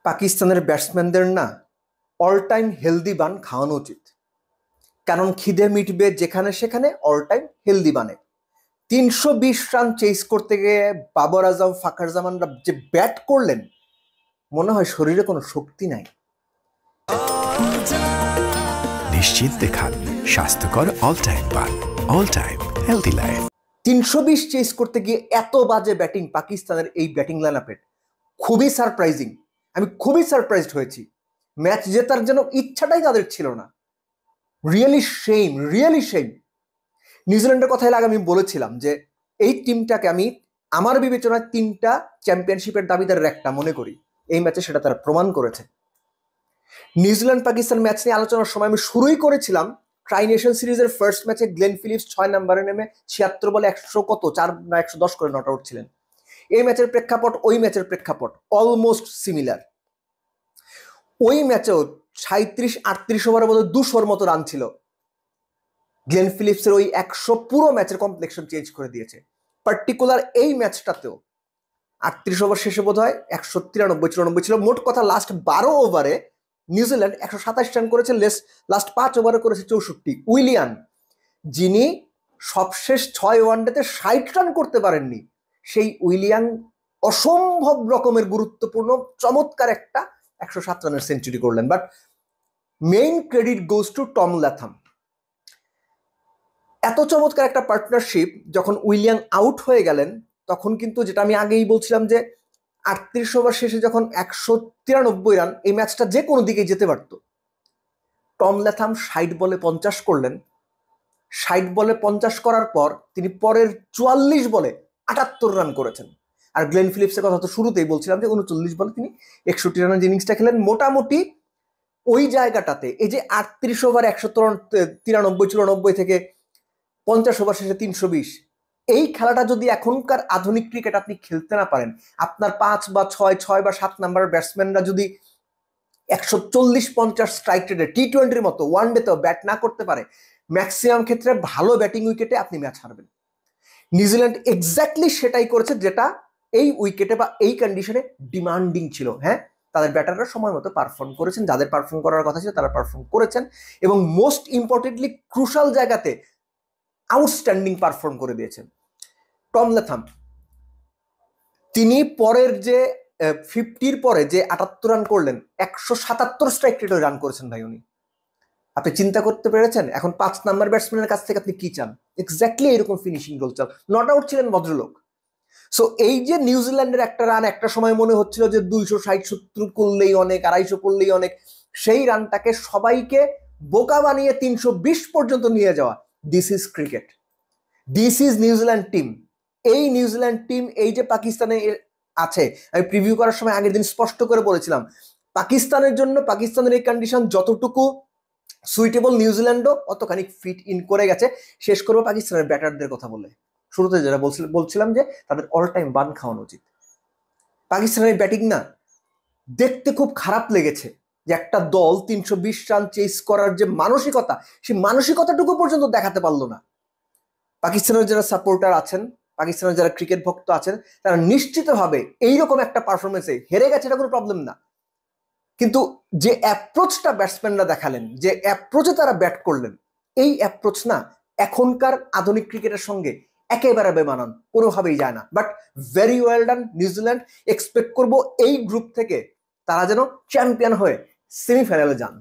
পাকিস্তানের ব্যাটসম্যানদের না অল টাইম হেলদি বান খাওয়ানো উচিত, কারণ খিদে মিটবে যেখানে সেখানে অল টাইম হেলদি বানে। 320 রান চেস করতে গিয়ে বাবর আজম ফাখার জামানরা যে ব্যাট করলেন, মনে হয় শরীরে কোনো শক্তি নাই। নিশ্চিন্তে খান স্বাস্থ্যকর all time bun, all time healthy life. 320 chase করতে গিয়ে এত বাজে ব্যাটিং পাকিস্তানের এই ব্যাটিং লাইন আপের, খুবই সারপ্রাইজিং। আমি খুবই সারপ্রাইজড হয়েছি। ম্যাচ জেতার যেন ইচ্ছাটাই তাদের ছিল না। Really shame, really shame. নিউজিল্যান্ডের কথা এর আগে আমি বলেছিলাম যে এই টিমটাকে আমি আমার বিবেচনায় 3টা চ্যাম্পিয়নশিপের দাবিদারের একটা মনে করি। এই ম্যাচে সেটা তারা প্রমাণ করেছে। নিউজিল্যান্ড পাকিস্তান ম্যাচ নিয়ে আলোচনার সময় আমি শুরুই করেছিলাম ট্রাই নেশন সিরিজের ফার্স্ট ম্যাচে গ্লেন ফিলিপস 6 নম্বরে নেমে 76 বলে 104 না 110 করে নট আউট ছিলেন। এই ম্যাচের প্রেক্ষাপট ওই ম্যাচের প্রেক্ষাপট অলমোস্ট সিমিলার। ওই ম্যাচেও 37-38 ওভারের মধ্যে 200-র মতো রান ছিল। গ্লেন ফিলিপসের ওই 100 পুরো ম্যাচের কমপ্লেকশন চেঞ্জ করে দিয়েছে। পার্টিকুলার এই ম্যাচটাতেও 38 ওভার শেষে বোধ হয় 193-94 ছিল। মোট কথা লাস্ট 12 ওভারে নিউজিল্যান্ড 127 রান করেছে, লাস্ট 5 ওভারে করেছে 64। উইলিয়ান, যিনি সবশেষ 6 ওয়ানডেতে 60 রান করতে পারেননি, সেই উইলিয়ান অসম্ভব রকমের গুরুত্বপূর্ণ চমৎকার একটা 107 রানের সেঞ্চুরি করলেন। But main credit goes to Tom Latham. এত চমৎকার একটা পার্টনারশিপ যখন উইলিয়ান আউট হয়ে গেলেন, তখন কিন্তু যেটা আমি আগেই বলছিলাম যে 38 ওভার শেষে যখন 193 রান, এই ম্যাচটা যে কোনো দিকে যেতে পারত। টম ল্যাথাম 60 বলে 50 করলেন। 60 বলে 50 করার পর তিনি পরের 44 বলে 78 রান করেছেন। আর গ্লেন ফিলিপসের কথা তো শুরুতেই বলছিলাম যে 39 বলে তিনি 61 রানের ইনিংসটা খেলেন। মোটামুটি ওই জায়গাটাতে এই যে 38 ওভার 193 ছিল, 90 থেকে 50 ওভার শেষে 320, এই খেলাটা যদি এখনকার আধুনিক ক্রিকেট আপনি খেলতে না পারেন, আপনার 5 বা 6 বা 7 নাম্বার ব্যাটসম্যানরা যদি 140-50 স্ট্রাইক রেটে টি-20-র মতো ওয়ান ডেতেও ব্যাট না করতে পারে, ম্যাক্সিমাম ক্ষেত্রে ভালো ব্যাটিং উইকেটে আপনি ম্যাচ হারবেন। নিউজিল্যান্ড এক্স্যাক্টলি সেটাই করেছে, যেটা এই উইকেটে বা এই কন্ডিশনে ডিমান্ডিং ছিল। হ্যাঁ, তাদের ব্যাটাররা সময় মতো পারফর্ম করেছেন, যাদের পারফর্ম করার কথা ছিল তারা পারফর্ম করেছেন, এবং মোস্ট ইম্পর্টেন্টলি ক্রুশাল জায়গাতে আউটস্ট্যান্ডিং পারফর্ম করে দিয়েছেন। টম ল্যাথাম, তিনি পরের যে 50-র পরে যে 78 রান করলেন, 177 স্ট্রাইক রেটে রান করেছেন ভাই উনি। আপনি চিন্তা করতে পেরেছেন এখন 5 নাম্বার ব্যাটসম্যানের কাছ থেকে আপনি কি চান? এক্স্যাক্টলি এরকম ফিনিশিং রোল চান। নট আউট ছিলেন ভদ্রলোক। সো এই যে নিউজিল্যান্ডের একটা রান একটা সময় মনে হচ্ছিল যে 260-70 করলেই অনেক, 250 করলেই অনেক, সেই রানটাকে সবাইকে বোকা বানিয়ে 320 পর্যন্ত নিয়ে যাওয়া। This is cricket, this is New Zealand team. এই নিউজিল্যান্ড টিম এই যে পাকিস্তানে আছে, আমি প্রিভিউ করার সময় আগের দিন স্পষ্ট করে বলেছিলাম, পাকিস্তানের জন্য পাকিস্তানের এই কন্ডিশন যতটুকু সুইটেবল, নিউজিল্যান্ডও অতখানি ফিট ইন করে গেছে। শেষ করবো পাকিস্তানের ব্যাটারদের কথা বলে। শুরুতে যেটা বলছিলাম যে তাদের অল টাইম বান খাওয়ানো উচিত। পাকিস্তানের ব্যাটিং না দেখতে খুব খারাপ লেগেছে, যে একটা দল 320 রান চেস করার যে মানসিকতা, সেই মানসিকতাটুকু পর্যন্ত দেখাতে পারলো না। পাকিস্তানের যারা সাপোর্টার আছেন, পাকিস্তানের যারা ক্রিকেট ভক্ত আছেন, তারা নিশ্চিতভাবে এইরকম একটা পারফরমেন্সে হেরে গেছে, এটা কোনো প্রবলেম না। কিন্তু যে অ্যাপ্রোচটা ব্যাটসম্যানরা দেখালেন, যে অ্যাপ্রোচে তারা ব্যাট করলেন, এই অ্যাপ্রোচ না এখনকার আধুনিক ক্রিকেটের সঙ্গে একেবারে বেমানান, কোনোভাবেই যায় না। But very well done New Zealand. Expect করবো এই গ্রুপ থেকে তারা যেন চ্যাম্পিয়ন হয়ে সেমিফাইনালে যান।